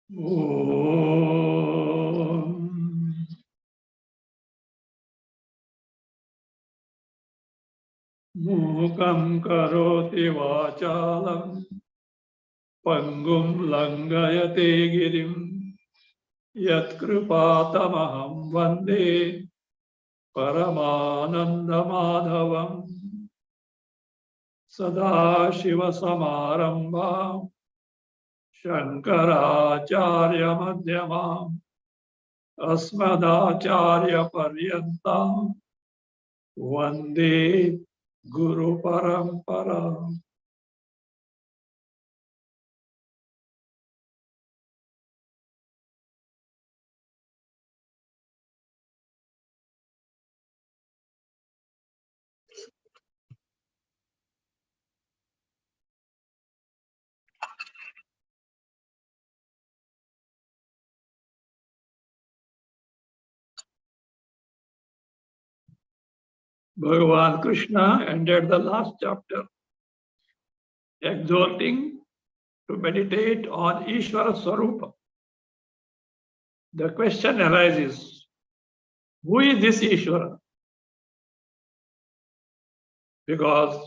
Om. Mukam karoti vachalam pangum langayate girim yat kripatamaham vande paramanandamadhavam sadashiva samarambham shankaracharya madhyamam asmadacharya paryantam vande guru parampara. Bhagavan Krishna ended the last chapter exhorting to meditate on Ishvara Swarupa. The question arises, who is this Ishvara? Because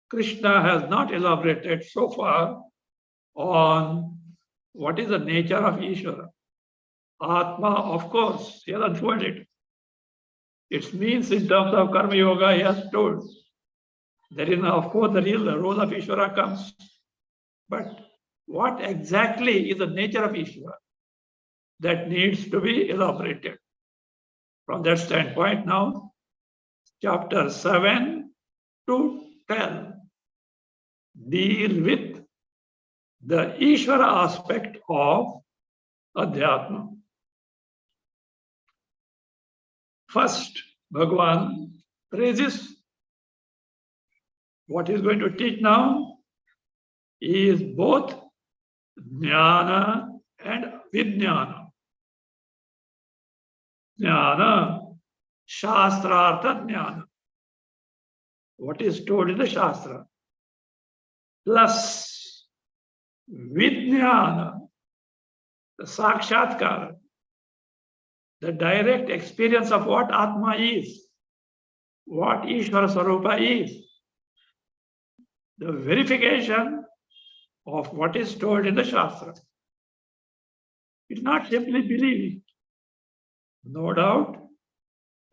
Krishna has not elaborated so far on what is the nature of Ishvara. Atma, of course, he has unfolded. It means in terms of Karma Yoga, he has told. Therein, of course, the real role of Ishvara comes. But what exactly is the nature of Ishvara? That needs to be elaborated. From that standpoint, now, chapter 7 to 12 deal with the Ishvara aspect of Adhyatma. First, Bhagavan praises what he is going to teach now is both Jnana and Vijnana. Jnana, Shastrartha Jnana. What is told in the Shastra. Plus Vijnana, the Sakshatkara, the direct experience of what Atma is, what Ishvara Swarupa is, the verification of what is told in the Shastra. It's not simply believing. No doubt,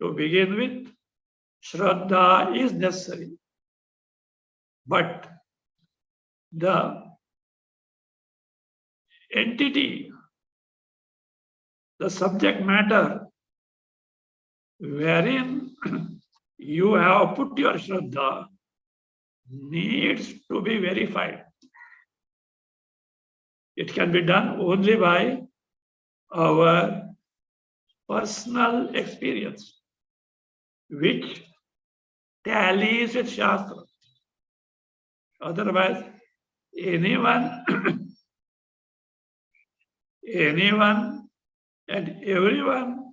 to begin with, Shraddha is necessary. But the entity, the subject matter, wherein you have put your Shraddha, needs to be verified. It can be done only by our personal experience, which tallies with Shastra. Otherwise, anyone and everyone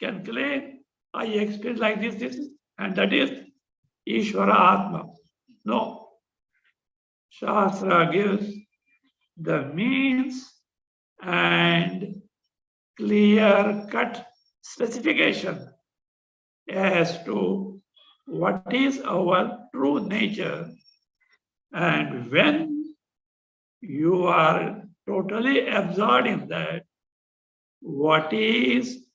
can claim, I experience like this, and that is Ishvara Atma. No. Shastra gives the means and clear-cut specification as to what is our true nature. And when you are totally absorbed in that, what is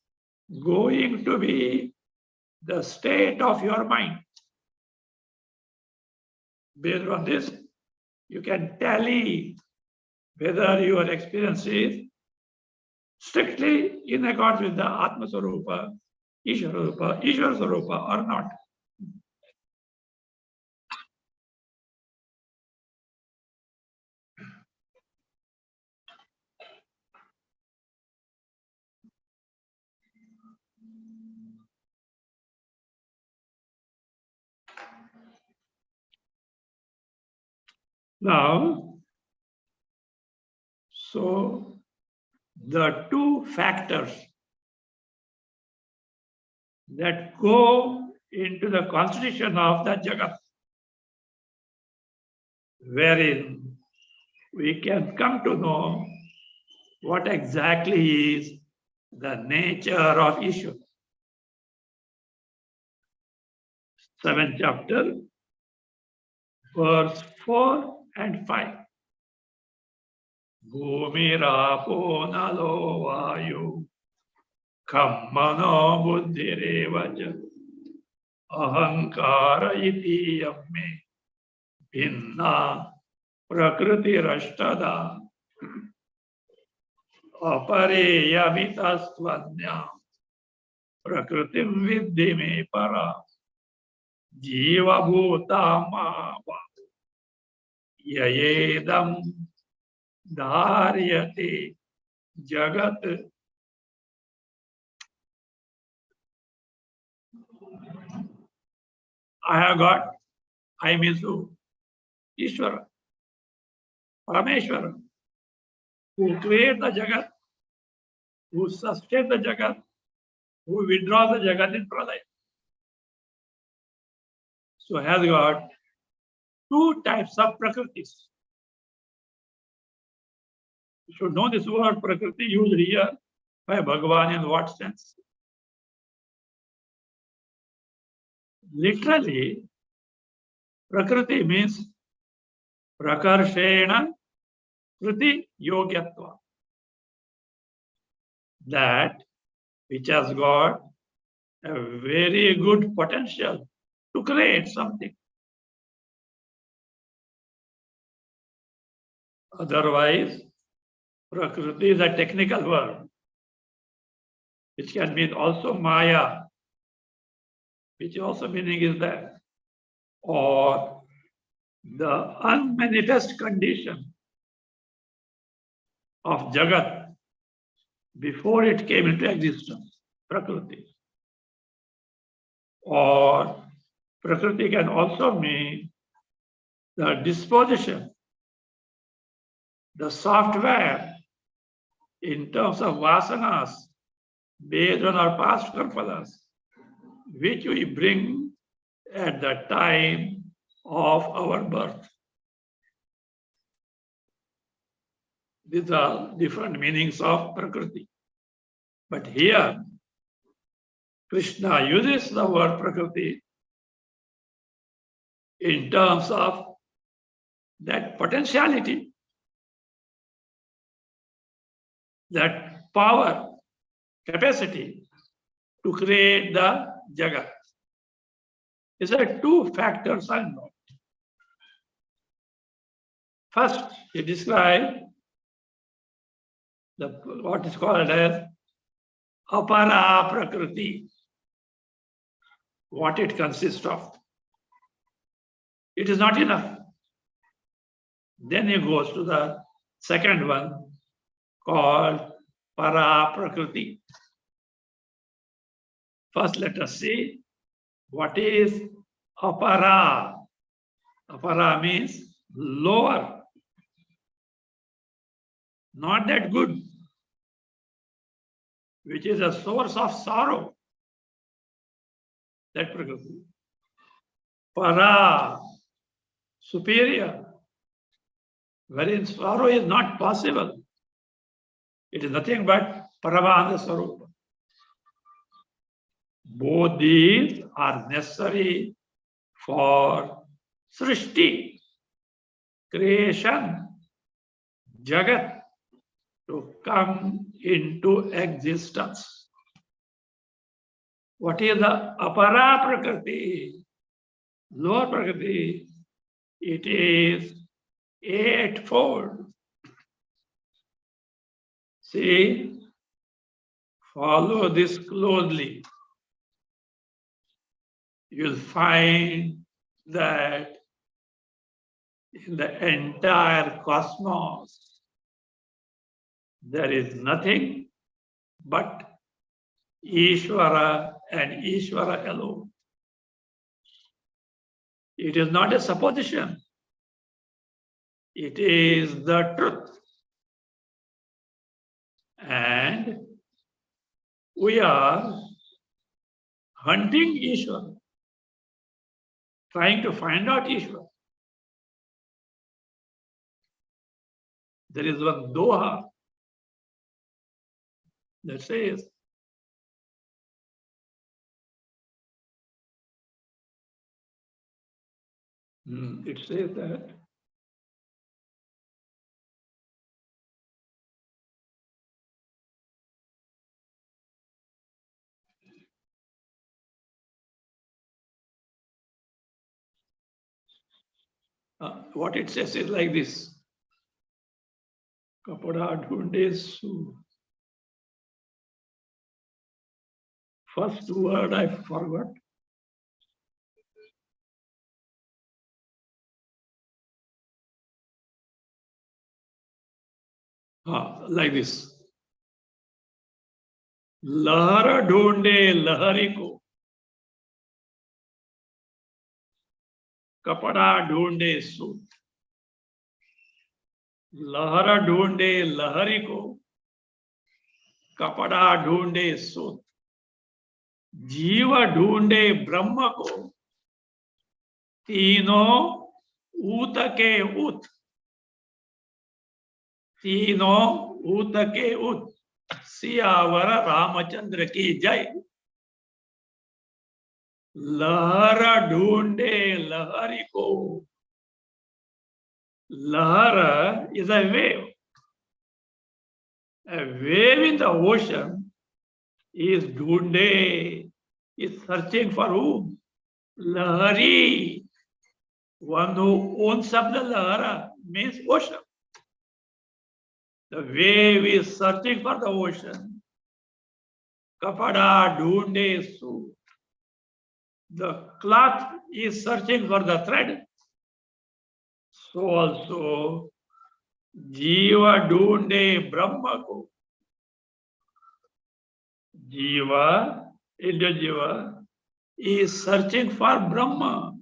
going to be the state of your mind? Based on this, you can tally whether your experience is strictly in accordance with the Atma Swarupa, Ishvara Swarupa or not. Now, so the two factors that go into the constitution of the Jagat, wherein we can come to know what exactly is the nature of Ishvara. 7th chapter, verse 4 and 5. Bhumirapo nalo vayu kham mano buddhirevaja ahankara iti yamme bhinna prakriti rashtada apareyamitastvanya prakritim viddhi me para jiva bhutama yayedam dharyate jagat. I have got, I mean who? Ishvara, Parameshvara, who creates the Jagat, who sustains the Jagat, who withdraws the Jagat in pralaya. So has got two types of prakritis. You should know this word prakriti used here by Bhagavad in what sense? Literally, prakriti means prakarshena kriti yogyatva. That which has got a very good potential to create something. Otherwise, prakriti is a technical word, which can mean also maya, which also meaning is that, or the unmanifest condition of Jagat before it came into existence, Prakriti. Or Prakriti can also mean the disposition, the software in terms of vasanas based on our past karmalas, which we bring at the time of our birth. These are different meanings of Prakriti. But here, Krishna uses the word Prakriti in terms of that potentiality, that power, capacity to create the Jagat. These are two factors I know. First, he described what is called as apara prakriti, what it consists of. It is not enough. Then he goes to the second one called para prakriti. First, let us see what is apara. Apara means lower, not that good, which is a source of sorrow. That prakriti. Para, superior, wherein sorrow is not possible. It is nothing but Paramananda Swarupa. Both these are necessary for Srishti, creation, Jagat, to come into existence. What is the apara prakriti? Lower prakriti, it is eightfold. See, follow this closely. You'll find that in the entire cosmos, there is nothing but Ishvara and Ishvara alone. It is not a supposition. It is the truth. And we are hunting Ishvara, trying to find out Ishvara. There is one doha That says, it says that what it says is like this. Kapada dhunde su. First word I forgot. Like this. Lahara dhunde lahari ko. Kapada dhunde su. लहरा ढूंढे लहरी को, कपड़ा ढूंढे सूत, जीव ढूंढे ब्रह्म को, तीनों ऊत के ऊत, तीनों ऊत के ऊत। सियावर रामचंद्र की जय। लहरा ढूंढे लहरी को। Lahara is a wave. A wave in the ocean is dhunde, is searching for whom? Lahari. One who owns up the Lahara means ocean. The wave is searching for the ocean. Kapada dhunde su. The cloth is searching for the thread. So also, Jiva dhunde Brahma ko. Jiva, Jiva, is searching for Brahma.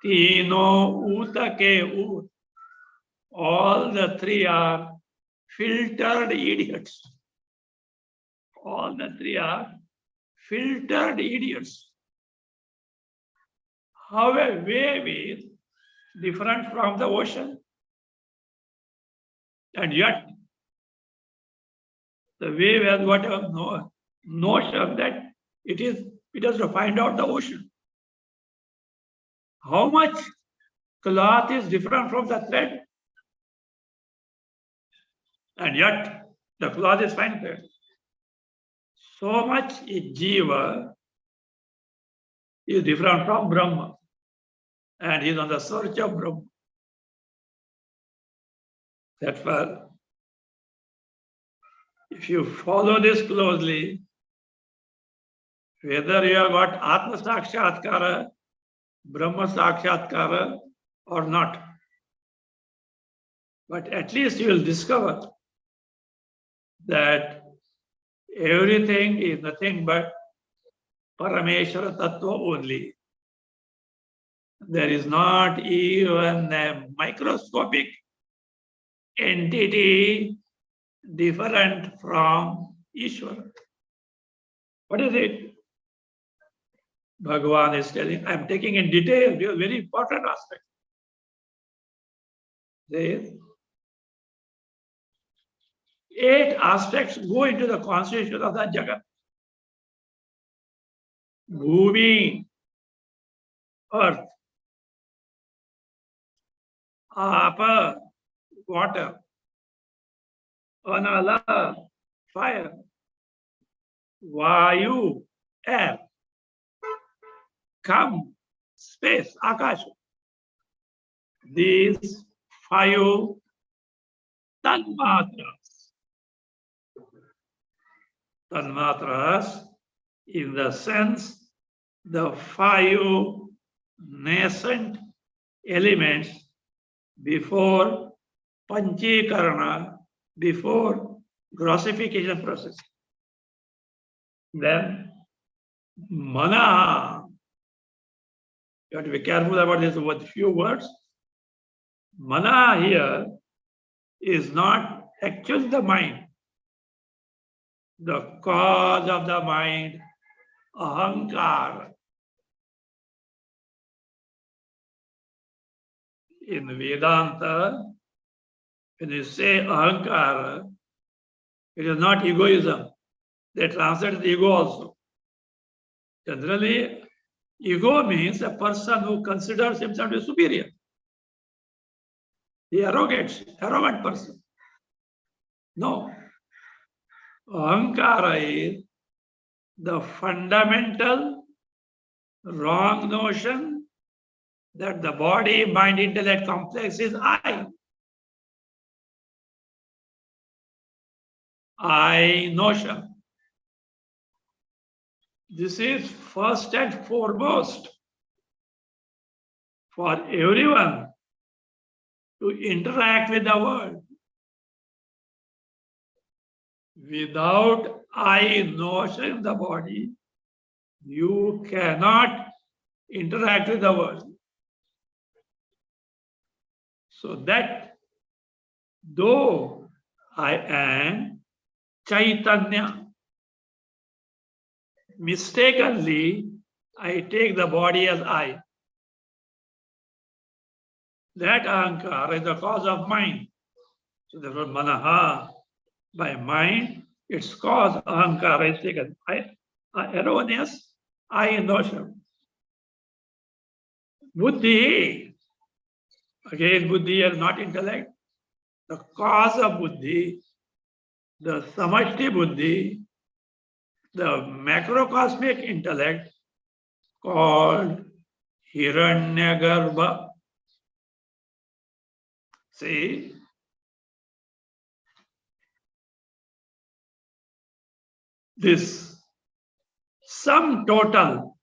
Tino uta ke ut. All the three are filtered idiots. All the three are filtered idiots. How a wave is different from the ocean, and yet the wave has got a notion that it has to find out the ocean. How much cloth is different from the thread, and yet the cloth is fine thread. So much is Jiva is different from Brahma, and he is on the search of Brahma. That's why, if you follow this closely, whether you have got Atma Sakshatkara, Brahma Sakshatkara or not, but at least you will discover that everything is nothing but Parameshwara Tattva only. There is not even a microscopic entity different from Ishvara. What is it? Bhagavan is telling, I am taking in detail, because very important aspect. There 8 aspects go into the constitution of the Jagat. Bhumi, earth. Apa, water. Anala, fire. Vayu, air. Kam, space, Akasha. These 5 tanmatras. Tanmatras, in the sense, the 5 nascent elements before Panchikarana, before grossification process. Then Mana. You have to be careful about this with few words. Mana here is not actually the mind. The cause of the mind, Ahankara. In Vedanta, when you say Ahankara, It is not egoism. They translate the ego also. Generally, ego means a person who considers himself to be superior. The arrogant person. No. Ahankara is the fundamental wrong notion that the body, mind, intellect complex is I. I notion. This is first and foremost for everyone to interact with the world. Without I notion in the body, you cannot interact with the world. So that though I am Chaitanya, mistakenly I take the body as I. That ahankara is the cause of mind. So therefore, manaha, by mind, its cause ahankara is taken. Erroneous, I notion. Buddhi, again, buddhi is not intellect. The cause of buddhi, the samashti buddhi, the macrocosmic intellect called Hiranyagarbha. See, this sum total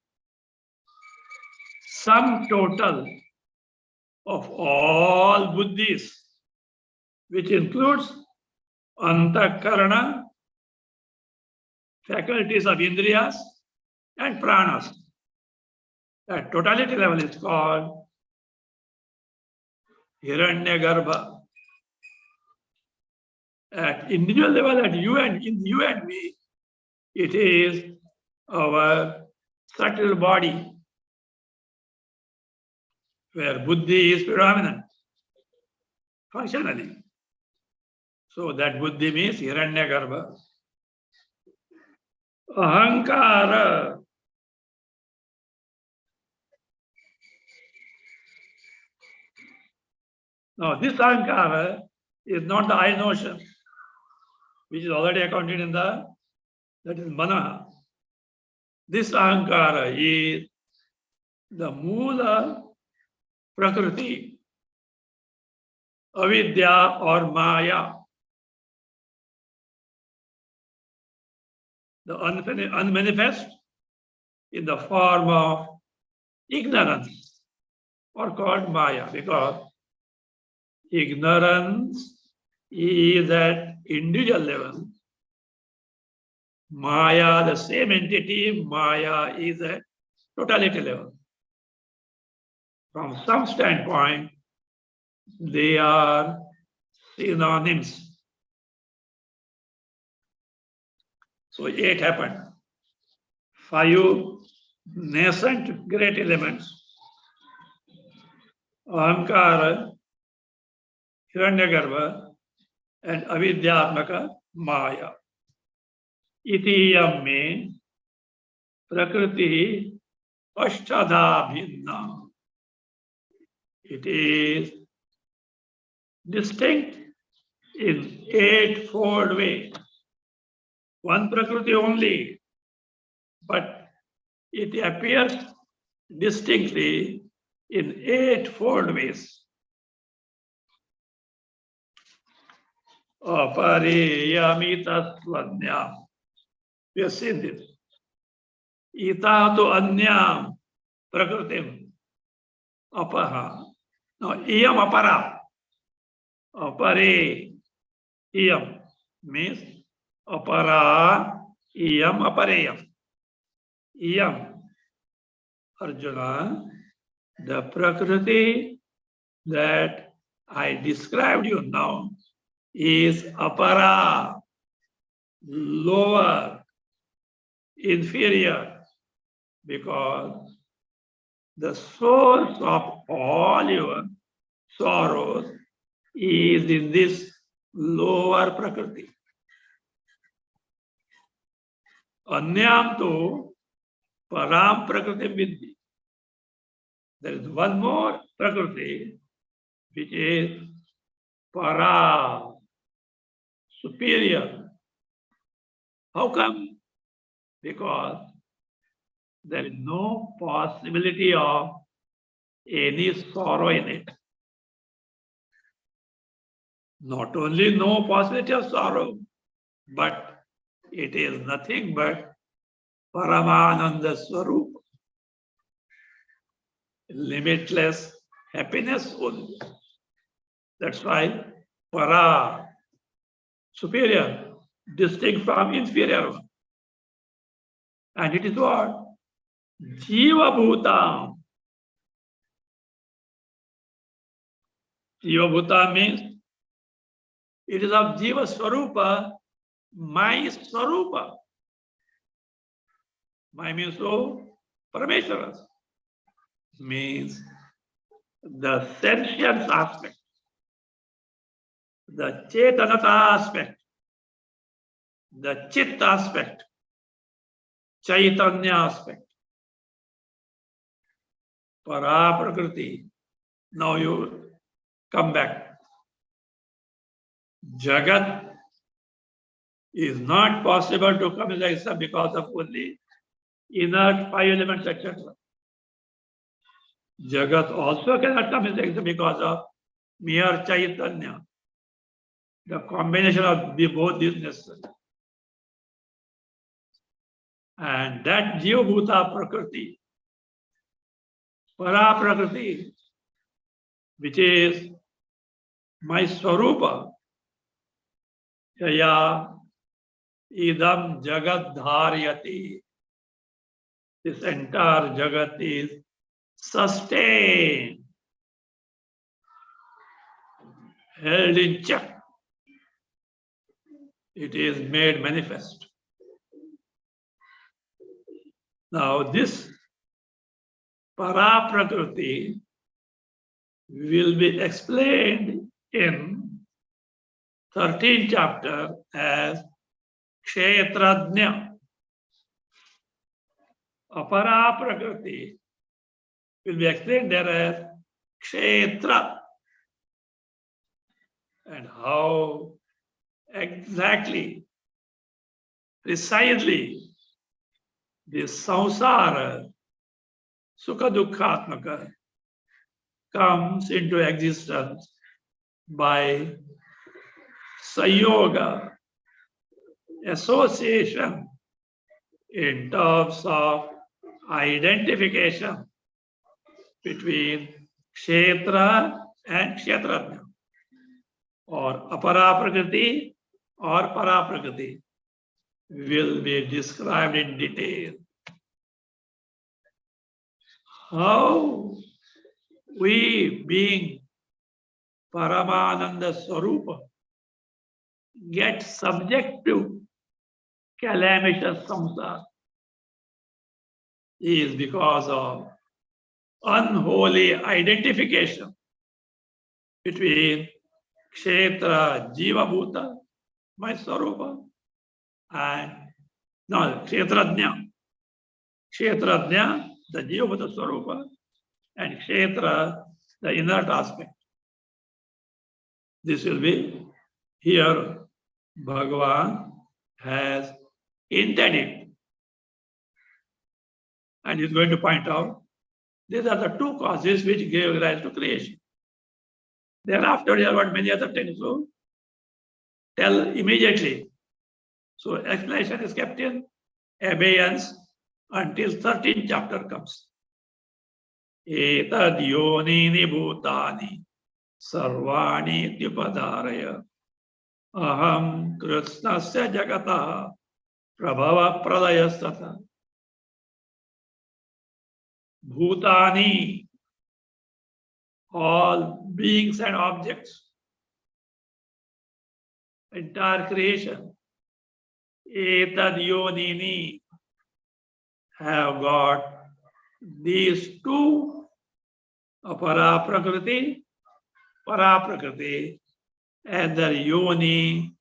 of all buddhis, which includes antakarana, faculties of indriyas, and pranas. That totality level is called Hiranyagarbha. At individual level, at you and me, it is our subtle body where buddhi is predominant functionally. So that buddhi means Hiranyagarbha. Ahankara. Now, this ahankara is not the I notion, which is already accounted in that is mana. This ahankara is the mula prakriti, avidya or maya, the unmanifest in the form of ignorance, or called maya, because ignorance is at individual level. Maya, the same entity, Maya is at totality level. From some standpoint, they are synonyms. So 8 happened. 5 nascent great elements. Ahankara, Hiranyagarbha, and Avidyatmaka Maya. Itiyam में प्रकृति अष्टधा भिन्ना. It is distinct in 8-fold way. One prakriti only, but it appears distinctly in 8-fold ways. Apariyamitasvanyam. We have seen this. Ita to anyam prakritim apaha. Now, iyam apara. Apare iyam means apara iyam apareyam. Iyam, Arjuna, the prakriti that I described you now is apara, lower, inferior, because the source of all your sorrows is in this lower prakriti. Anyam tu param prakriti vidhi. There is one more prakriti which is para, superior. How come? Because there is no possibility of any sorrow in it. Not only no possibility of sorrow, but it is nothing but Paramananda Swarup, limitless happiness only. That's why para, superior, distinct from inferior one. And it is what? Jiva Bhutam. Jiva Bhuta means it is of Jiva Swarupa, my Swarupa. My means so Parameshwara. Means the sentience aspect, the Chetanata aspect, the Chit aspect, Chaitanya aspect, Para Prakriti. Now you come back. Jagat is not possible to come in exist because of only inert five elements, etc. Jagat also cannot come into exist because of mere Chaitanya. The combination of both these necessary. And that Jiva Bhuta Prakriti, Para Prakriti, which is my Swarupa, Yaya Idam Jagat Dharyati. This entire Jagat is sustained, held in check. It is made manifest. Now this Para Prakriti will be explained in 13th chapter as Kshetrajna. Apara Prakriti will be explained there as Kshetra. And how exactly, precisely, this samsara, sukha dukkhatmaka, comes into existence by sayoga, association in terms of identification between kshetra and kshetrajna, or apara prakriti or para prakriti, will be described in detail. How we, being Paramananda Swarupa, get subject to calamitous samsara is because of unholy identification between Kshetra, Jiva Bhuta, my Swarupa, and no, Kshetrajna. Kshetrajna, the Jiva Bhuta Swarupa, and Kshetra, the inert aspect. This will be here Bhagavan has intended. And he is going to point out these are the two causes which gave rise to creation. Thereafter, there are many other things to tell immediately. So explanation is kept in abeyance until 13th chapter comes. Etad yonini bhutani sarvani tyupadaraya aham krishnasya jagata prabhava pralayastata. Bhutani, all beings and objects, entire creation, etad yonini, have got these two, apara prakriti, para prakriti, and their yoni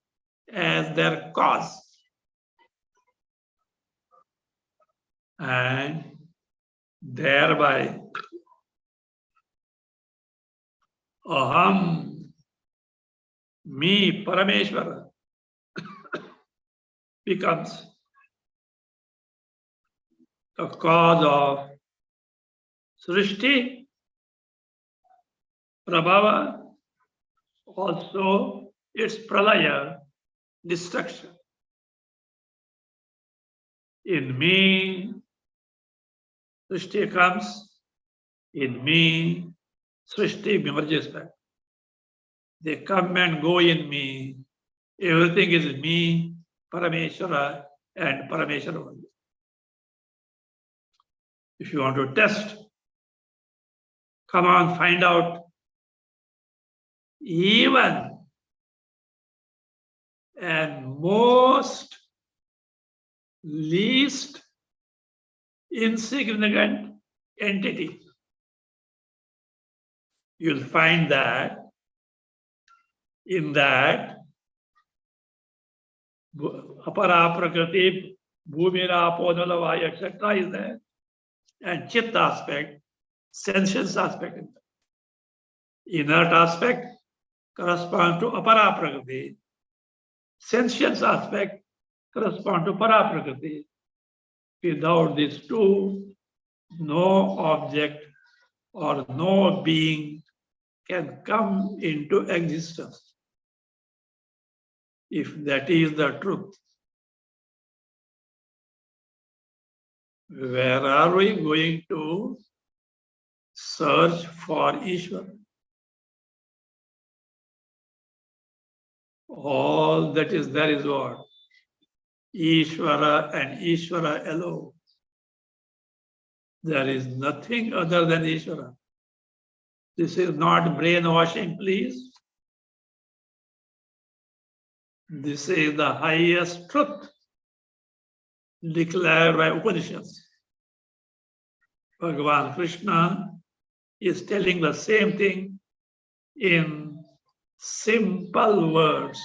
as their cause. and thereby aham, me, Parameshwara, becomes the cause of Srishti, Prabhava, also its pralaya, destruction. In me, Srishti comes, in me, Srishti emerges back. They come and go in me. Everything is me, Parameshwara, and Parameshwara only. If you want to test, come on, find out. Even and most least insignificant entity, you'll find that in that apara prakriti, bhumira, aponala, etc. is there, and chitta aspect, sensuous aspect. Inert aspect corresponds to apara prakriti, sensuous aspect corresponds to para prakriti. Without these two, no object or no being can come into existence. If that is the truth, where are we going to search for Ishvara? All that is there is what? Ishvara and Ishvara alone. There is nothing other than Ishvara. This is not brainwashing, please. This is the highest truth declared by Upanishads. Bhagavan Krishna is telling the same thing in simple words.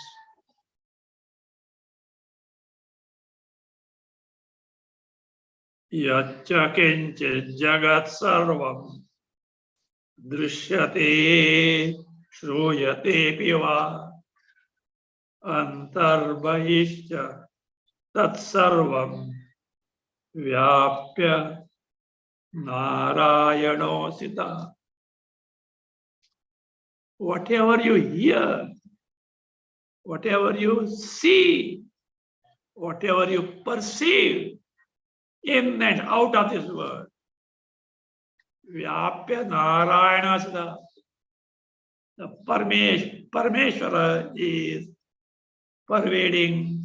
Yacha kinchit jagat sarvam drishyate shruyate piva antarbahishcha tat sarvam vyapya narayano sita. Whatever you hear, whatever you see, whatever you perceive in and out of this world, Vyapya Narayana Sada. The Parameshwara is pervading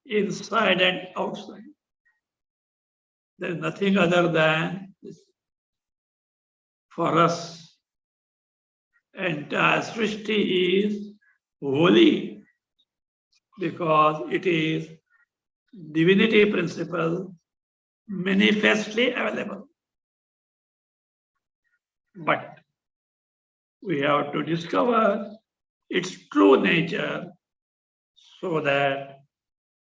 inside and outside. There is nothing other than this. For us, entire Srishti is holy because it is divinity principle manifestly available. But we have to discover its true nature so that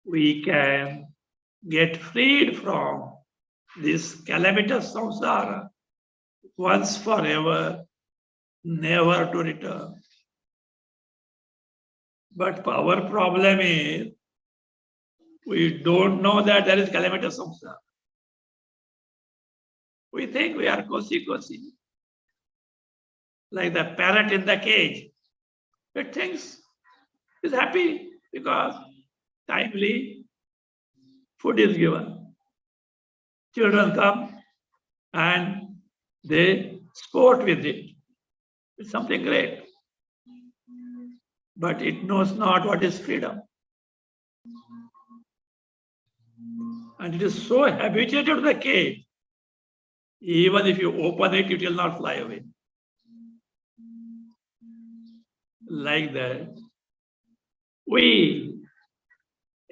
we can get freed from this calamitous samsara once forever, never to return. But our problem is we don't know that there is calamitous samsara. We think we are cozy, like the parrot in the cage. It thinks it's happy because timely food is given. Children come and they sport with it. It's something great. But it knows not what is freedom. And it is so habituated to the cage. Even if you open it, it will not fly away. Like that, we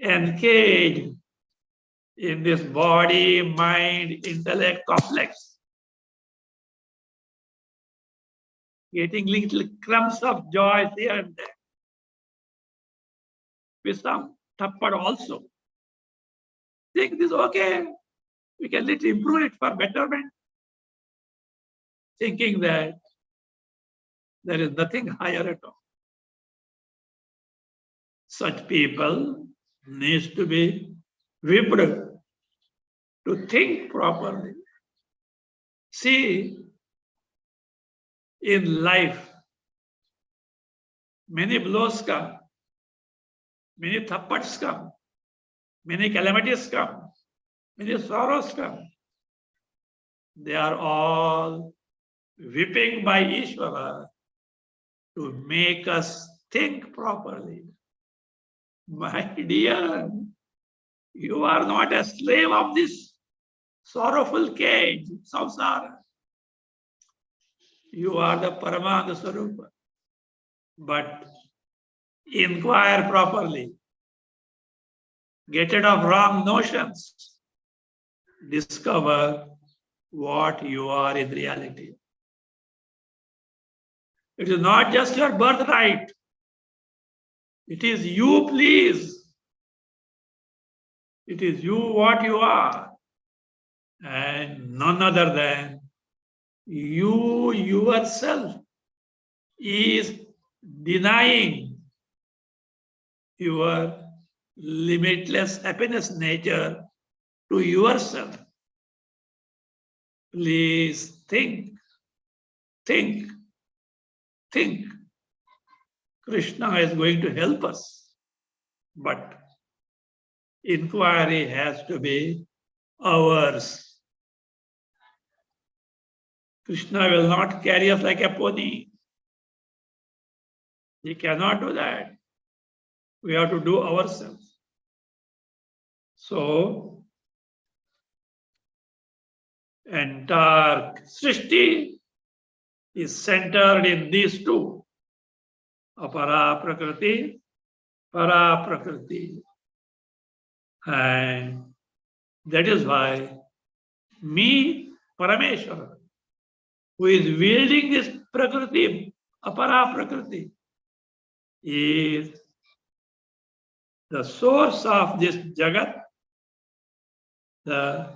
engage in this body, mind, intellect complex, getting little crumbs of joy here and there, with some tappad also. Think this is okay. We can little improve it for betterment, thinking that there is nothing higher at all. Such people needs to be whipped to think properly. See, in life, many blows come, many thappads come, many calamities come, many sorrows come. They are all whipping by Ishvara to make us think properly. My dear, you are not a slave of this sorrowful cage, samsara. You are the Paramananda Swarupa. But inquire properly. Get rid of wrong notions. Discover what you are in reality. It is not just your birthright. It is you, please. It is you what you are. And none other than you yourself is denying your limitless happiness nature to yourself. Please think, think, think. Krishna is going to help us, but inquiry has to be ours. Krishna will not carry us like a pony. He cannot do that. We have to do ourselves. So, entire Srishti is centered in these two. Apara Prakriti, Para Prakriti. And that is why me, Parameshwara, who is wielding this Prakriti, Apara Prakriti, is the source of this Jagat, the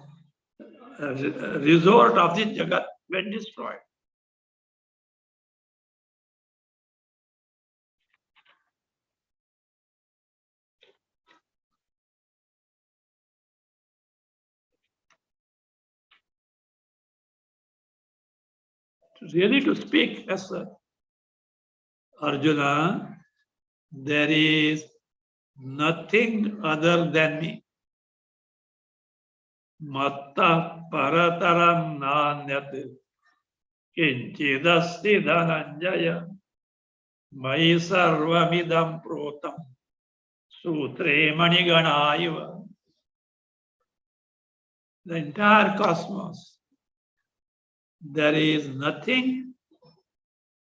resort of this Jagat when destroyed. Really to speak as Arjuna, there is nothing other than me. Matta parataram nanyat kinchidasti dhananjaya mai sarvamidam protam sutre maniganaiva. The entire cosmos, there is nothing,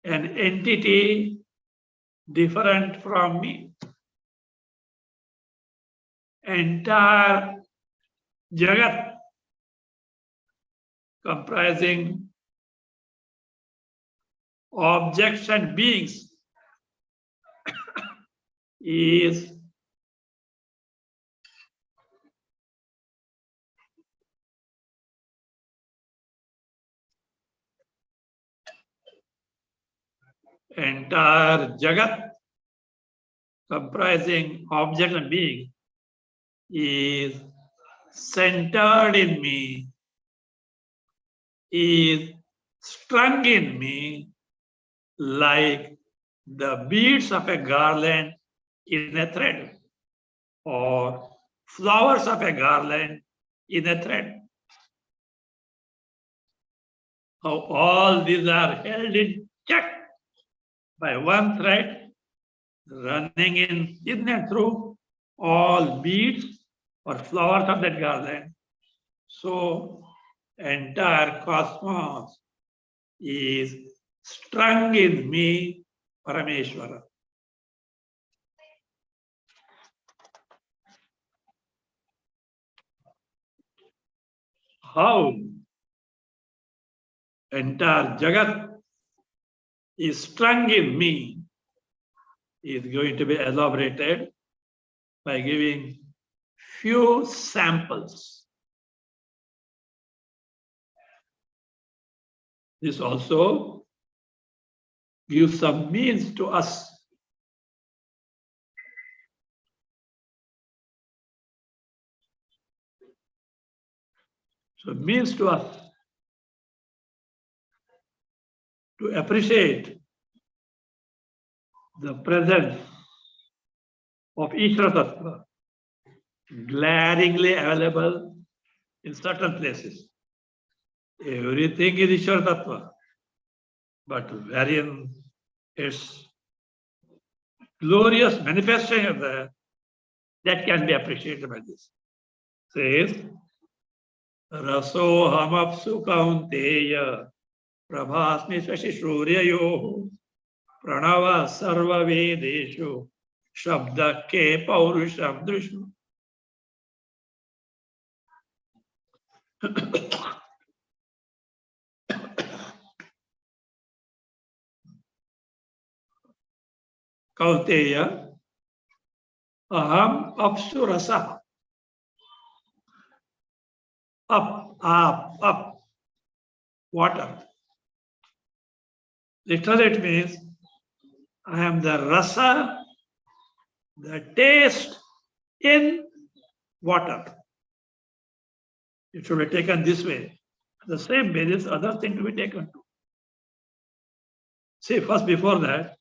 an entity different from me. Entire Jagat comprising objects and beings is entire Jagat comprising objects and beings is centered in me, is strung in me like the beads of a garland in a thread or flowers of a garland in a thread. How all these are held in check by one thread running in and through all beads or flowers of that garland. So entire cosmos is strung in me, Parameshwara. How entire Jagat is strung in me is going to be elaborated by giving few samples. This also gives some means to us. So means to us to appreciate the presence of Ishvara Tattva, glaringly available in certain places. Everything is Ishvara Tattva, but wherein its glorious manifestation there, that can be appreciated by this. Says, Raso hamapsu kaunteya prabhasmi swashishuryayo pranava sarva vedeshu shabda ke paurusham drishu. Kaunteya aham apsu rasa. Up, water. Literally it means I am the rasa, the taste in water. It should be taken this way. The same way, this other thing to be taken too. See, first before that,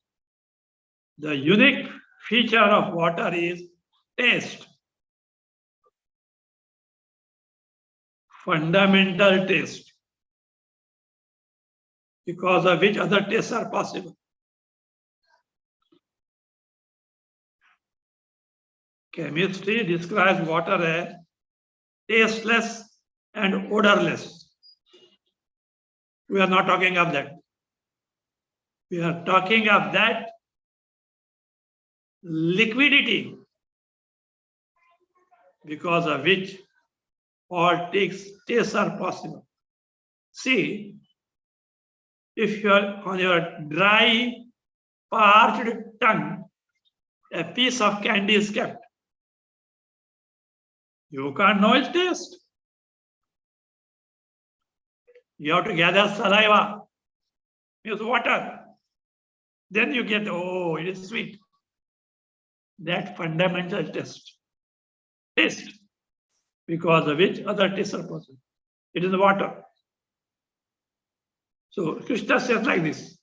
the unique feature of water is taste. Fundamental taste, because of which other tastes are possible. Chemistry describes water as tasteless and odorless. We are not talking of that. We are talking of that liquidity, because of which all tastes are possible. See, if you are on your dry, parched tongue, a piece of candy is kept, you can't know its taste. You have to gather saliva, use water. Then you get, oh, it is sweet. That fundamental taste, because of which other tastes are possible. It is the water. So Krishna says like this,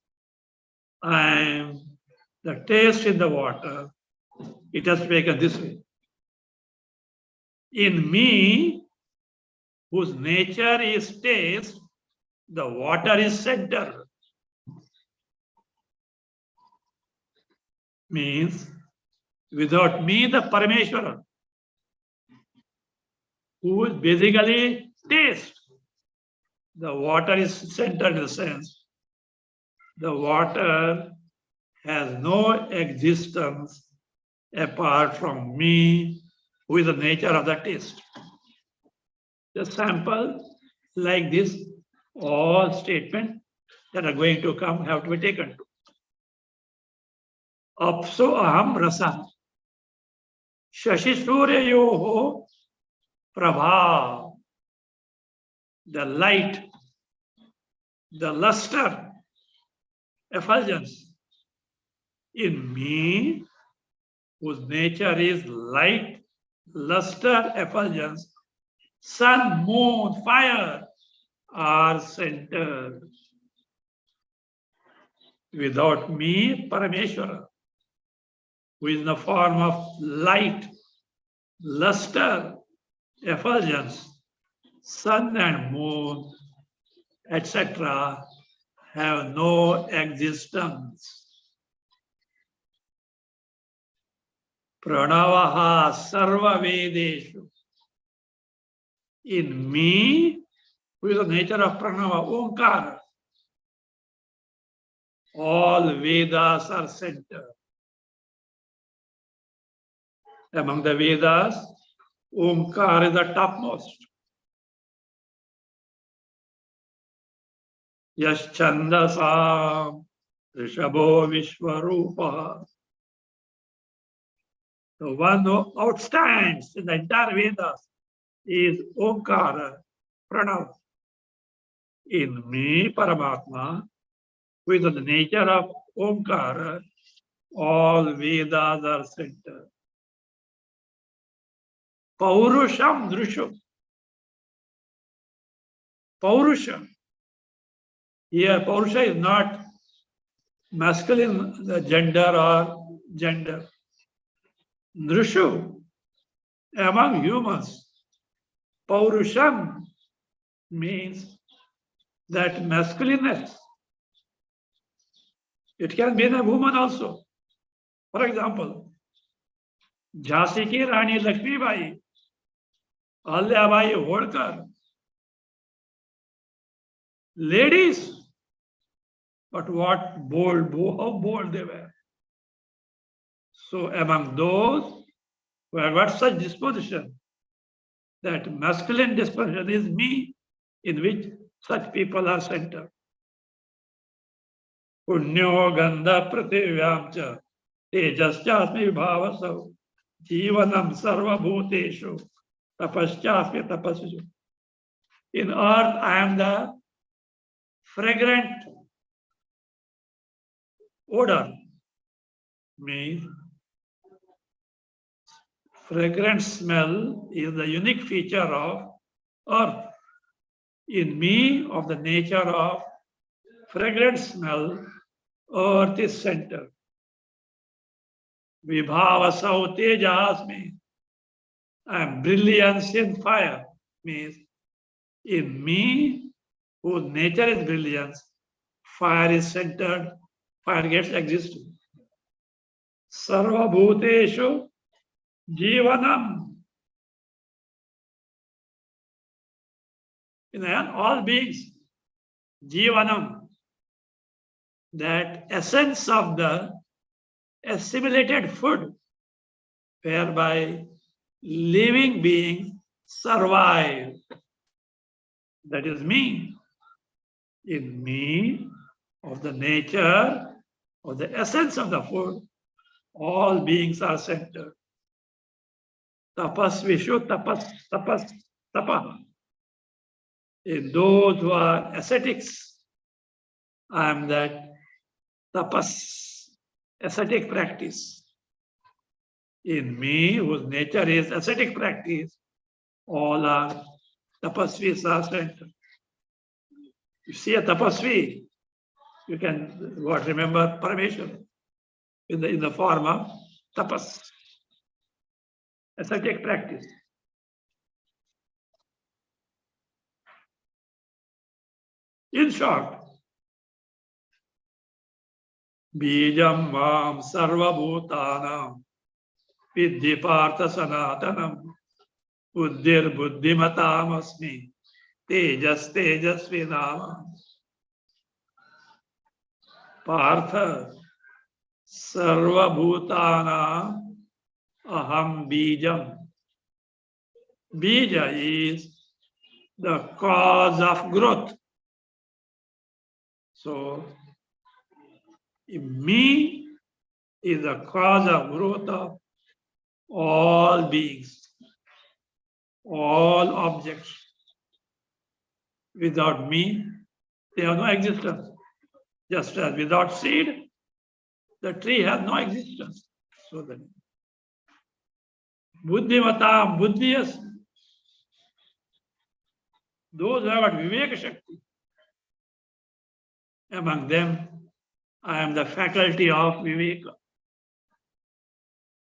I am the taste in the water. It has taken this way. In me, whose nature is taste, the water is center. Means, without me, the Parameshwara, who is basically taste. The water is centered in the sense. The water has no existence apart from me, who is the nature of the taste. The sample like this, all statements that are going to come have to be taken to. Apso aham rasa. Shashi suryayoho prabha. The light, the luster, effulgence in me, whose nature is light, luster, effulgence, sun, moon, fire are centered. Without me, Parameshwara, who is in the form of light, luster, effulgence, sun and moon, etc., have no existence. Pranavaha sarva vedeshu. In me, who is the nature of pranava, Omkara, all Vedas are centered. Among the Vedas, Omkara is the topmost. Yaschandasam Rishabho Vishwarupa. The one who outstands in the entire Vedas is Omkara, Pranav. In me, Paramatma, with the nature of Omkara, all Vedas are centered. Paurusham Drushu. Paurusha. Here, Paurusha is not masculine the gender or gender. Drushu, among humans. Paurusham means that masculineness. It can be in a woman also. For example, Jhansi ki Rani Lakshmibai, Ahilyabai Holkar, ladies, but what bold, how bold they were. So among those who have got such disposition, that masculine disposition is me, in which such people are centered. Punyo gandha prativyam cha tejaschasmi bhavasau jivanam sarva bhuteshu tapaschasmi tapassu. In earth, I am the fragrant odor, means fragrant smell is the unique feature of earth. In me, of the nature of fragrant smell, earth is centered. Vibhavasau tejasmi, I am brilliance in fire, means in me, whose nature is brilliance, fire is centered, fire gets existence. Sarva bhuteshu jivanam. In all beings, jivanam, that essence of the assimilated food, whereby living beings survive. That is me. In me, of the nature, of the essence of the food, all beings are centered. Tapasvishu tapa. In those who are ascetics, I am that tapas, ascetic practice. In me, whose nature is ascetic practice, all are tapasvis are centered. You see a tapasvi, you can remember Parameshwar in the form of tapas, ascetic practice. In short, Bijam Mam Sarva Bhutanam Viddhi Partha Sanatanam Buddhir Buddhimatam Asmi Tejas Tejasvinam. Partha Sarva Bhutana Aham Bijam. Bija is the cause of growth. So, me is the cause of growth of all beings, all objects. Without me, they have no existence. Just as without seed, the tree has no existence. So then, Buddhimatam, Buddhiyas, those who have got Viveka Shakti, among them, I am the faculty of Viveka.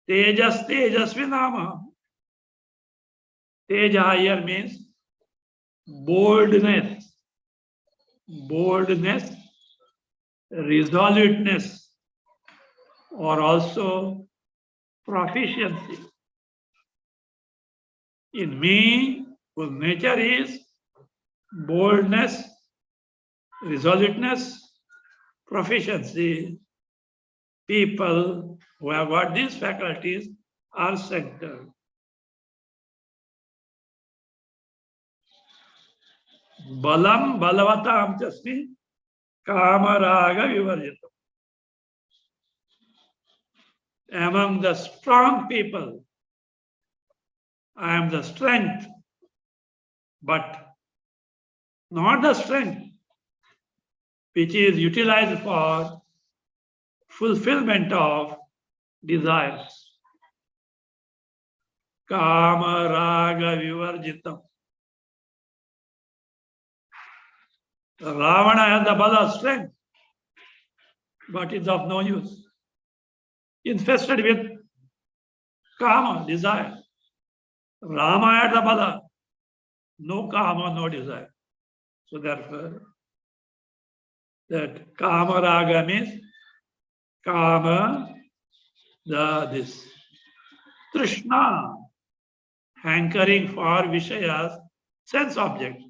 Tejas, Tejasvinama. Teja here means boldness. Boldness, resoluteness, or also proficiency. In me, whose nature is boldness, resoluteness, proficiency, people who have got these faculties are centered. Balam balavatam chasmi kamaraga vivarjitam. Among the strong people, I am the strength, but not the strength which is utilized for fulfillment of desires. Kama raga vivarjitam. Ravana has the bala strength, but it's of no use. Infested with kama, desire. Rama had the bala, no kama, no desire. So therefore, that kama raga means kama, this Trishna, hankering for Vishayas, sense objects.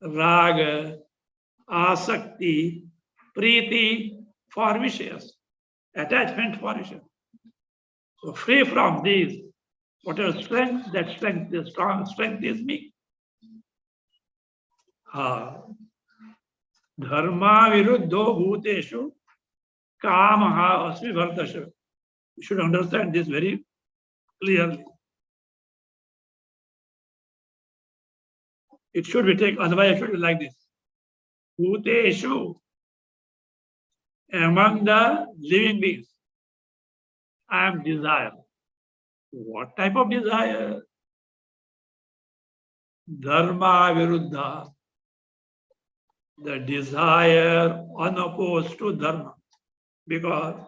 Raga, asakti, priti for Vishayas, attachment for Vishayas. So free from these, whatever strength, that strength is strong, strength is me. Dharma viruddho bhuteshu kamaha asmi bhartasha. You should understand this very clearly. It should be taken, otherwise it should be like this. Bhuteshu, among the living beings, I am desire. What type of desire? Dharma viruddha, the desire unopposed to dharma. Because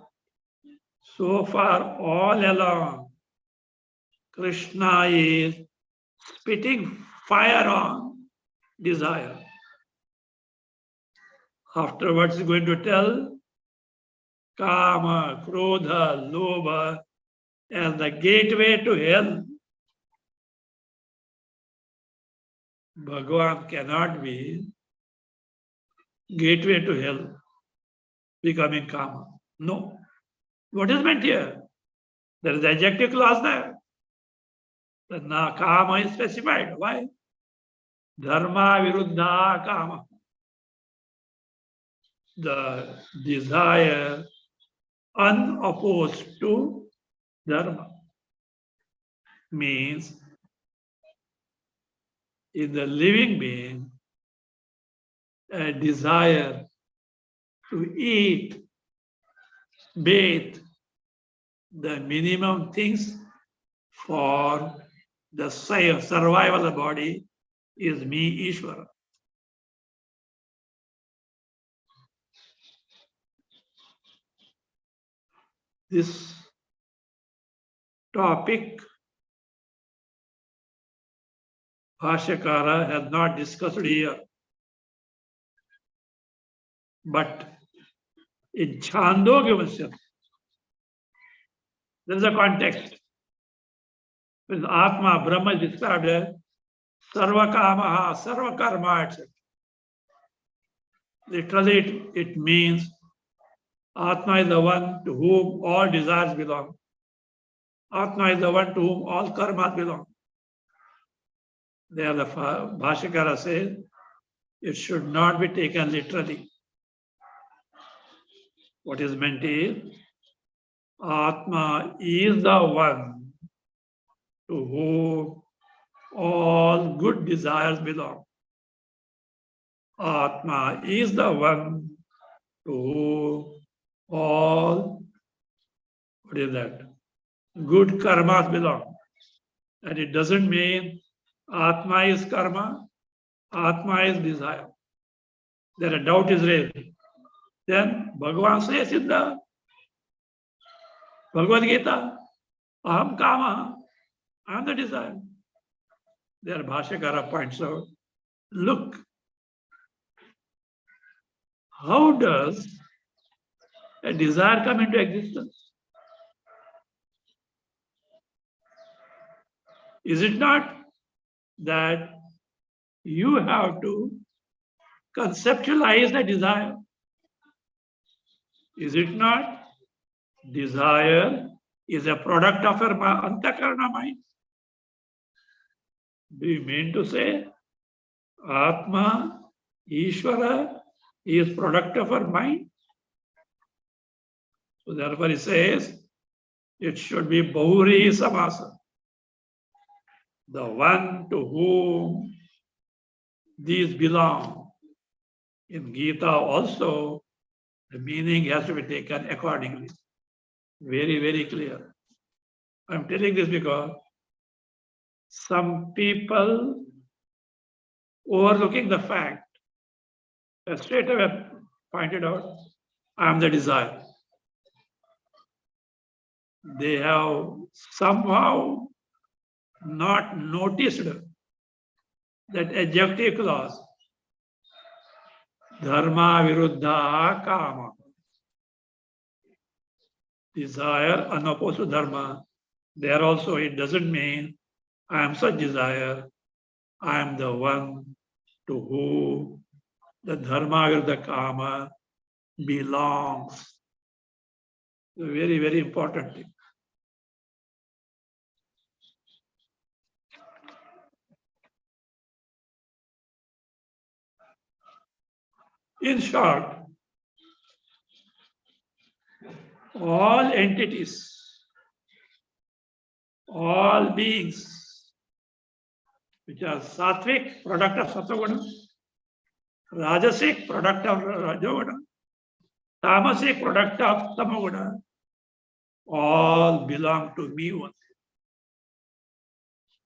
so far all along, Krishna is spitting fire on desire. Afterwards, he's going to tell Kama, Krodha, Lobha as the gateway to hell. Bhagavan cannot be gateway to hell, becoming Kama. No. What is meant here? There is the adjective clause there. The Kama is specified. Why? Dharma viruddha Kama. The desire unopposed to dharma means in the living being a desire to eat, bathe, the minimum things for the survival of the body is me, Ishvara. This topic Bhashyakara has not discussed here. But in Chandogya, there is a context. When Atma, Brahma is described as Sarva Kamaha, Sarva Karma, etc. Literally, it means Atma is the one to whom all desires belong. Atma is the one to whom all karmas belong. There the Bhashyakara says it should not be taken literally. What is meant is Atma is the one to whom all good desires belong. Atma is the one to whom all, what is that? Good karmas belong. And it doesn't mean Atma is karma, Atma is desire. There a doubt is raised. Then Bhagavan says in the Bhagavad Gita, Aham Kama, I am the desire. There Bhashyakara points out, look, how does a desire come into existence? Is it not that you have to conceptualize the desire? Is it not? Desire is a product of your antakarana mind. Do you mean to say Atma, Ishvara is product of our mind? So therefore he says it should be Bahuri Samasa. The one to whom these belong. In Gita also, the meaning has to be taken accordingly. Very, very clear. I'm telling this because some people overlooking the fact that straight away pointed out, I am the desire. They have somehow not noticed that adjective clause, dharma viruddha kama. Desire unopposed to dharma. There also it doesn't mean I am such desire. I am the one to whom the dharma viruddha kama belongs. A very, very important thing. In short, all entities, all beings, which are sattvic, product of sattva-guna, rajasic, product of rajoguna, tamasic, product of tamoguna, all belong to me only.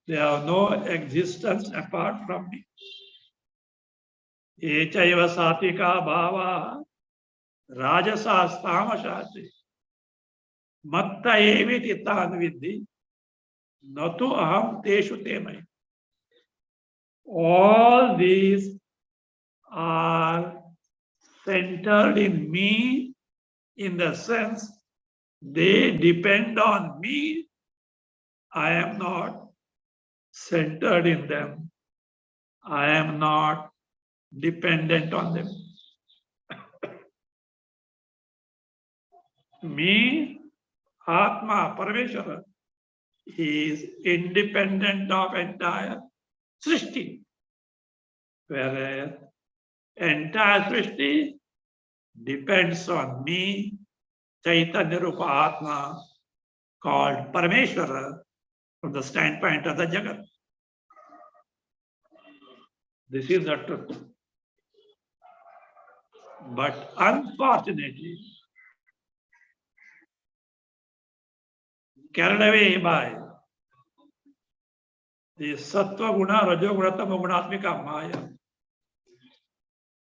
They have no existence apart from me. Echaiva satvika bhava rajasas tamasasi matta eviti tan vidhi natu aham teshu temai. All these are centered in me in the sense they depend on me. I am not centered in them. I am not dependent on them. Me, Atma, Parameshwara, is independent of entire Srishti. Whereas entire Srishti depends on me, Chaitanya Rupa Atma, called Parameshwara, from the standpoint of the Jagat. This is the truth. But unfortunately, carried away by the Sattva Guna, Rajo Guna, Tamo Gunatmika Maya,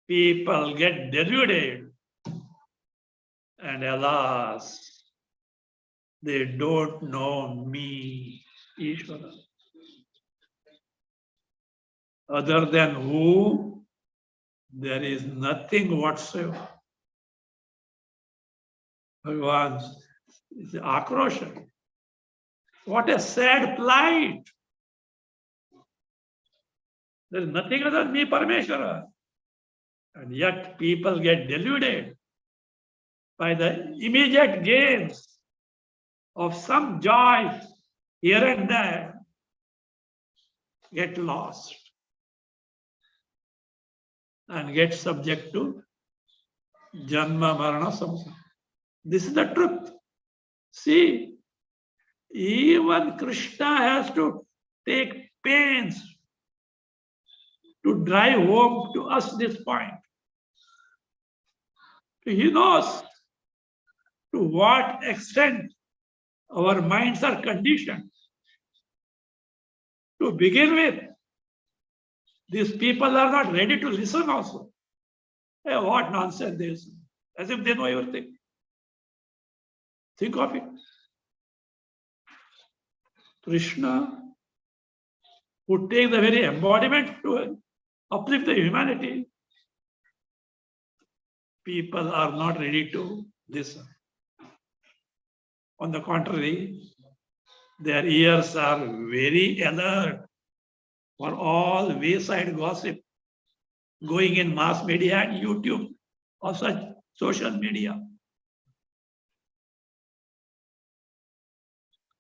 people get deluded, and alas, they don't know me, Ishvara. Other than who, there is nothing whatsoever. Bhagavan is Akrosha. What a sad plight. There is nothing other than me, Parameshwara. And yet people get deluded by the immediate gains of some joy here and there, get lost and get subject to Janma Marana Samsara. This is the truth. See, even Krishna has to take pains to drive home to us this point. He knows to what extent our minds are conditioned. To begin with, these people are not ready to listen also. Hey, what nonsense they say. As if they know everything. Think of it. Krishna would take the very embodiment to uplift the humanity. People are not ready to listen. On the contrary, their ears are very alert for all wayside gossip going in mass media and YouTube or such social media.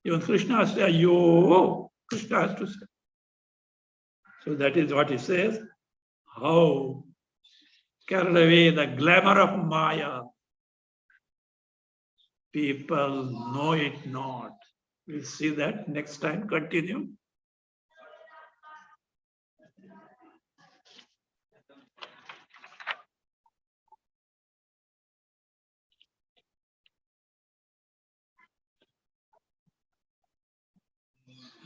Even Krishna says, yo, Krishna has to say. So that is what he says. How carried away the glamour of Maya, people know it not. We'll see that next time. Continue.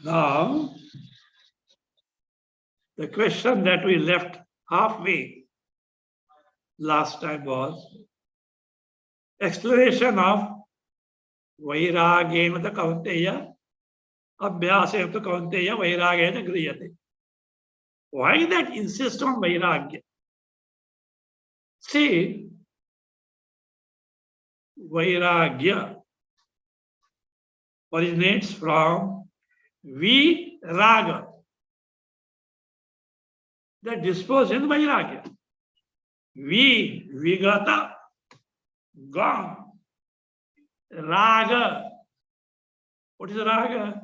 Now, the question that we left halfway last time was exploration of vairagena kaunteya, abhyasena kaunteya, vairagena griyate. Why that insist on vairagya? See, vairagya originates from viraga, that disposes in vairagya. Vigata, gone. Raga, what is raga?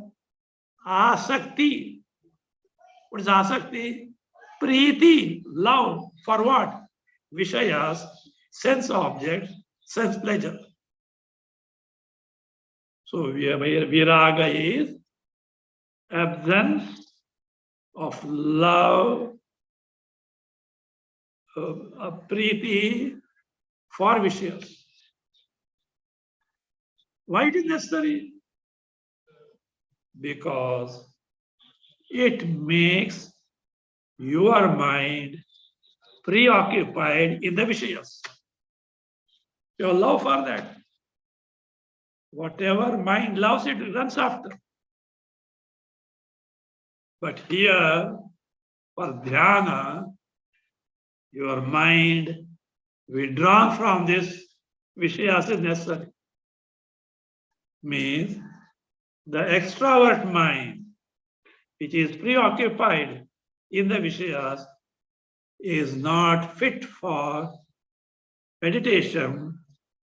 Asakti. What is asakti? Preeti, love. For what? Vishayas, sense objects, sense pleasure. So viraga is absence of love, preeti for vishayas. Why it is necessary? Because it makes your mind preoccupied in the vishayas. Your love for that. Whatever mind loves, it runs after. But here, for dhyana, your mind withdrawn from this vishayas is necessary. Means the extrovert mind, which is preoccupied in the vishayas, is not fit for meditation,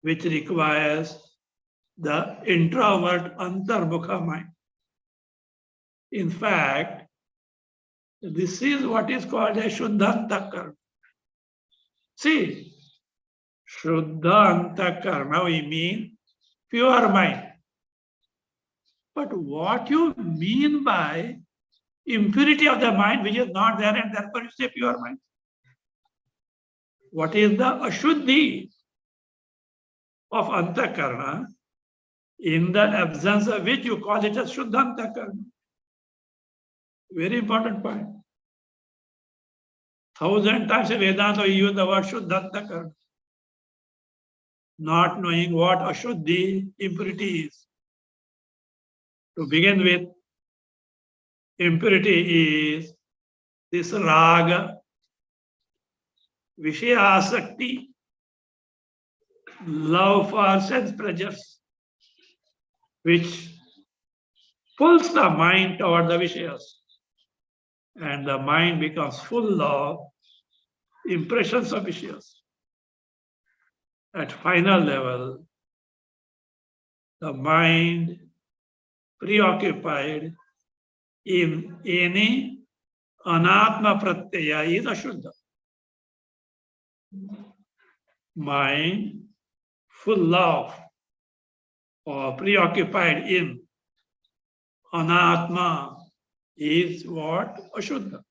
which requires the introvert antarmukha mind. In fact, this is what is called a shuddhanta karma. See, shuddhanta karma, we mean pure mind. But what you mean by impurity of the mind, which is not there, and therefore you say pure mind? What is the ashuddhi of antakarna, in the absence of which you call it as shuddhanta karma? Very important point. 1,000 times in Vedanta we use the word shuddhanta karma, not knowing what ashuddhi, impurity is. To begin with, impurity is this raga, vishayasakti, love for sense pleasures, which pulls the mind toward the vishayas. And the mind becomes full of impressions of vishayas. At final level, the mind preoccupied in any anatma pratyaya is ashuddha. Mind full of or preoccupied in anatma is what? Ashuddha.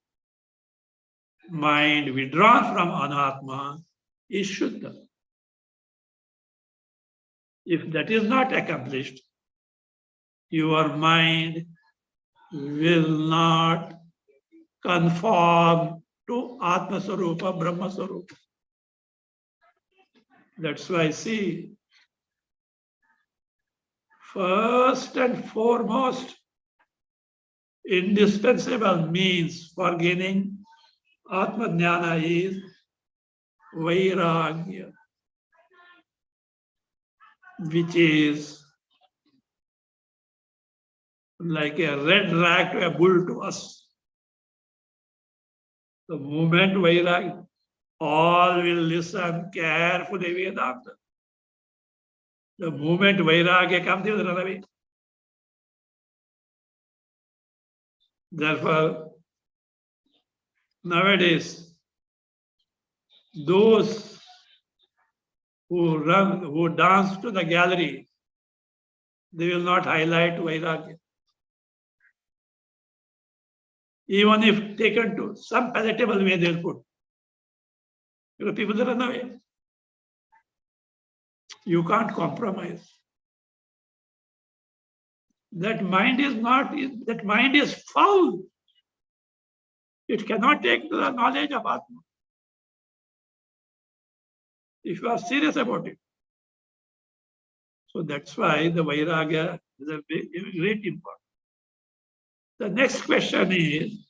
Mind withdrawn from anatma is shuddha. If that is not accomplished, your mind will not conform to Atma Sarupa, Brahma Sarupa. That's why, see, first and foremost, indispensable means for gaining Atma Jnana is Vairagya, which is like a red rag to a bull to us. The moment Vairagya, all will listen carefully Vedanta. The moment Vairagya comes, they will run away. Therefore, nowadays, those who dance to the gallery, they will not highlight Vairagya. Even if taken to some palatable way, they will put. Because people will run away. You can't compromise. That mind is not, that mind is foul. It cannot take the knowledge of Atma. If you are serious about it. So that's why the Vairagya is a great importance. The next question is,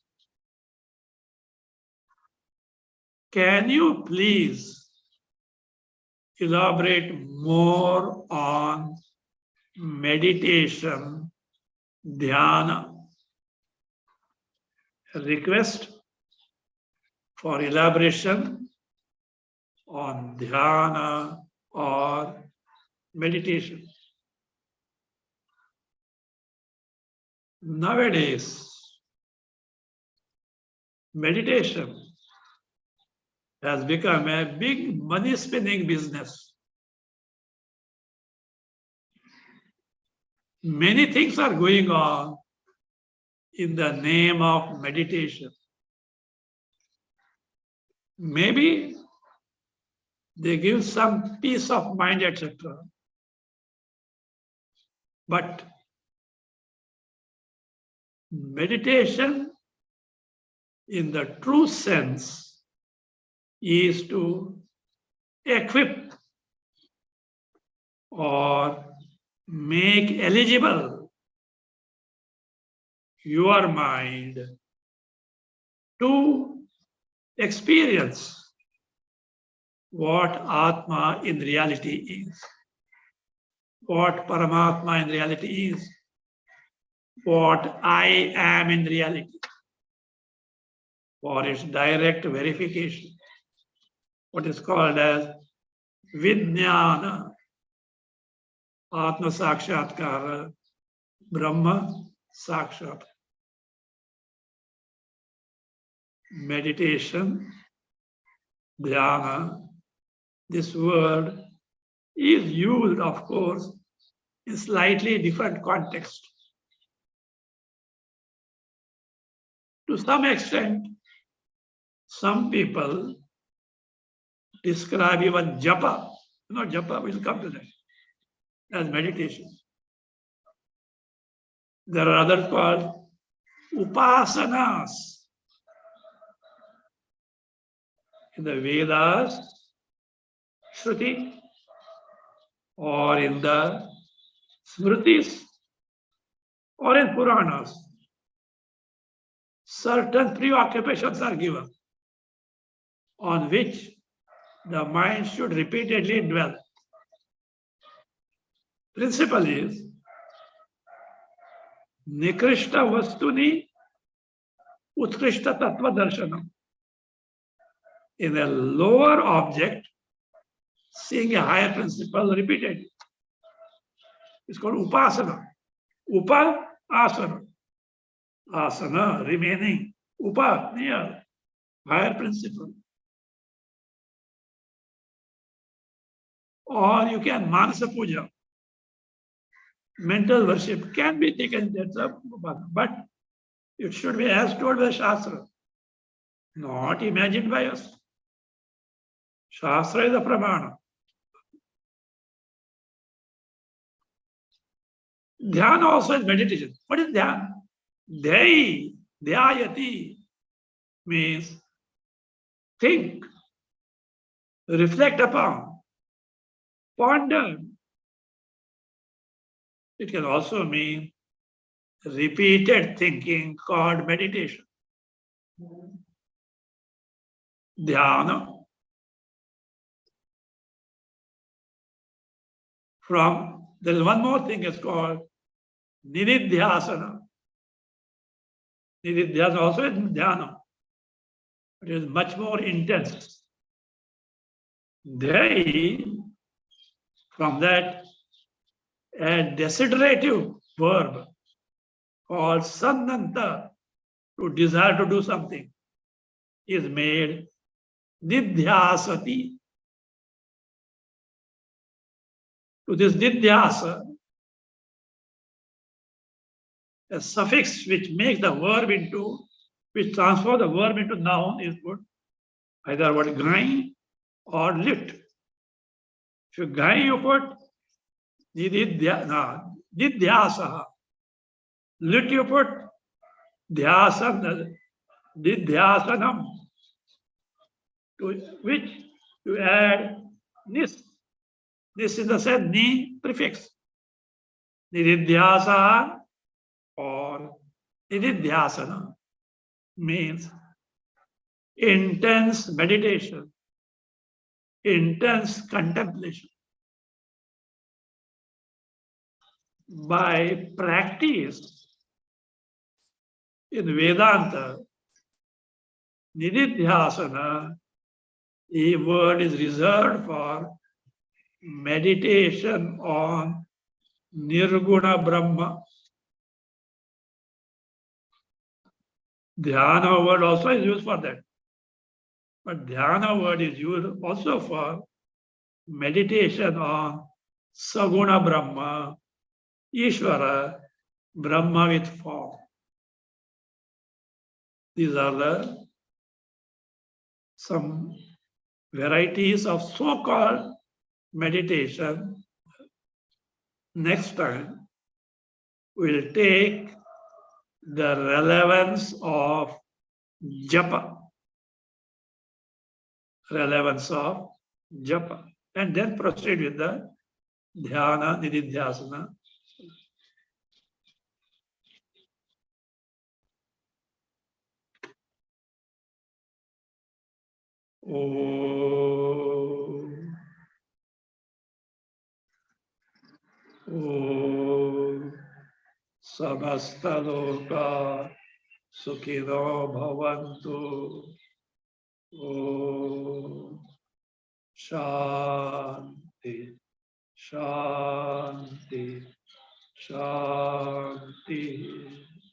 can you please elaborate more on meditation, dhyana? A request for elaboration on dhyana or meditation. Nowadays, meditation has become a big money spinning business. Many things are going on in the name of meditation. Maybe they give some peace of mind, etc. But meditation in the true sense is to equip or make eligible your mind to experience what Atma in reality is, what Paramatma in reality is, what I am in reality, for its direct verification, what is called as Vijnana, Atma Sakshatkara, Brahma Sakshat. Meditation, dhyana, this word is used, of course, in slightly different context. To some extent, some people describe even japa, japa will come to that, as meditation. There are others called upasanas. In the Vedas, Shruti, or in the Smritis, or in Puranas, certain preoccupations are given on which the mind should repeatedly dwell. Principle is Nikrishta Vastuni Utkrishta Tattva Darshanam. In a lower object, seeing a higher principle repeatedly. It's called upasana. Upa, asana. Asana, remaining. Upa, near. Higher principle. Or you can manasa puja. Mental worship can be taken, that's a upasana. But it should be as told by Shastra, not imagined by us. Shastra is a pramana. Dhyana also is meditation. What is dhyana? Dhyayi, dhyayati means think, reflect upon, ponder. It can also mean repeated thinking called meditation. Dhyana. There is one more thing, it's called Nididhyasana. Nididhyasana also is dhyana. It is much more intense. Dhyayi, from that, a desiderative verb called sannanta, to desire to do something, is made nidhyasati. To this nidhyasa, a suffix which makes the verb into, which transforms the verb into noun is put, either what grind or lift. If you grind, you put nidhyasa. Let you put dhyasana, didhyasanam, to which you add nis. This is the said ni prefix. Nididhyasa or nididhyasana means intense meditation, intense contemplation. By practice in Vedanta, nididhyasana, the word is reserved for meditation on Nirguna Brahma. Dhyana word also is used for that. But dhyana word is used also for meditation on Saguna Brahma, Ishvara, Brahma with form. These are the some varieties of so-called meditation. Next time, we'll take the relevance of japa, and then proceed with the dhyana, nididhyasana. Om. Om. Samastaloka Sukhino Bhavantu. Om. Shanti. Shanti. Shanti.